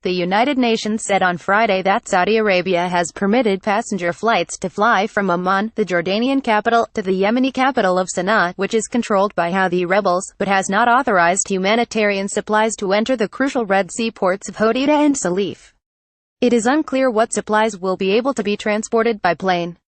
The United Nations said on Friday that Saudi Arabia has permitted passenger flights to fly from Amman, the Jordanian capital, to the Yemeni capital of Sanaa, which is controlled by Houthi rebels, but has not authorized humanitarian supplies to enter the crucial Red Sea ports of Hodeida and Saleef. It is unclear what supplies will be able to be transported by plane.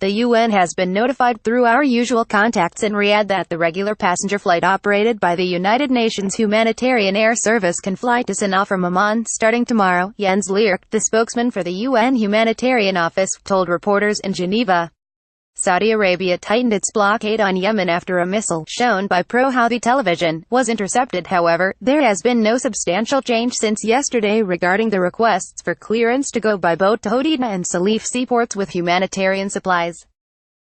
The UN has been notified through our usual contacts in Riyadh that the regular passenger flight operated by the United Nations Humanitarian Air Service can fly to Sanaa from Amman starting tomorrow, Jens Leerk, the spokesman for the UN Humanitarian Office, told reporters in Geneva. Saudi Arabia tightened its blockade on Yemen after a missile, shown by pro-Houthi television, was intercepted. However, there has been no substantial change since yesterday regarding the requests for clearance to go by boat to Hodeida and Saleef seaports with humanitarian supplies.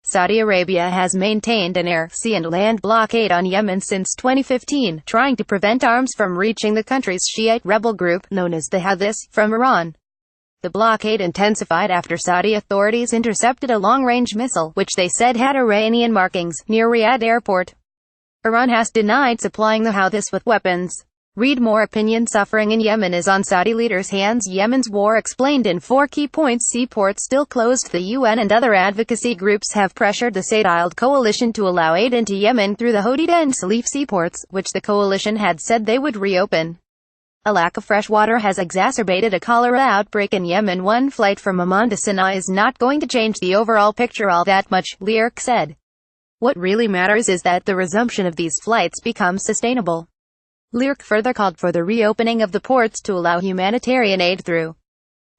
Saudi Arabia has maintained an air, sea and land blockade on Yemen since 2015, trying to prevent arms from reaching the country's Shiite rebel group, known as the Houthis, from Iran. The blockade intensified after Saudi authorities intercepted a long-range missile, which they said had Iranian markings, near Riyadh airport. Iran has denied supplying the Houthis with weapons. Read more. Opinion suffering in Yemen is on Saudi leaders' hands. Yemen's war explained in 4 key points. Seaports still closed. The UN and other advocacy groups have pressured the Saudi coalition to allow aid into Yemen through the Hodeida and Saleef seaports, which the coalition had said they would reopen. A lack of fresh water has exacerbated a cholera outbreak in Yemen. One flight from Amman to Sanaa is not going to change the overall picture all that much, Leerk said. What really matters is that the resumption of these flights becomes sustainable. Leerk further called for the reopening of the ports to allow humanitarian aid through.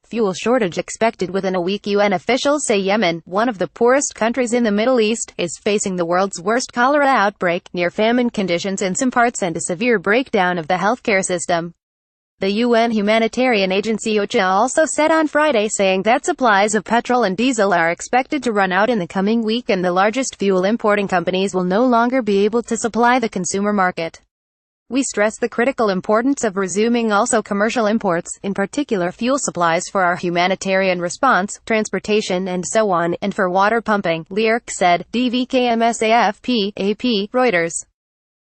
Fuel shortage expected within a week. UN officials say Yemen, one of the poorest countries in the Middle East, is facing the world's worst cholera outbreak, near famine conditions in some parts and a severe breakdown of the healthcare system. The UN humanitarian agency OCHA also said on Friday, saying that supplies of petrol and diesel are expected to run out in the coming week and the largest fuel importing companies will no longer be able to supply the consumer market. We stress the critical importance of resuming also commercial imports, in particular fuel supplies for our humanitarian response, transportation and so on, and for water pumping, Leerk said, DVKMSAFP, AP, Reuters.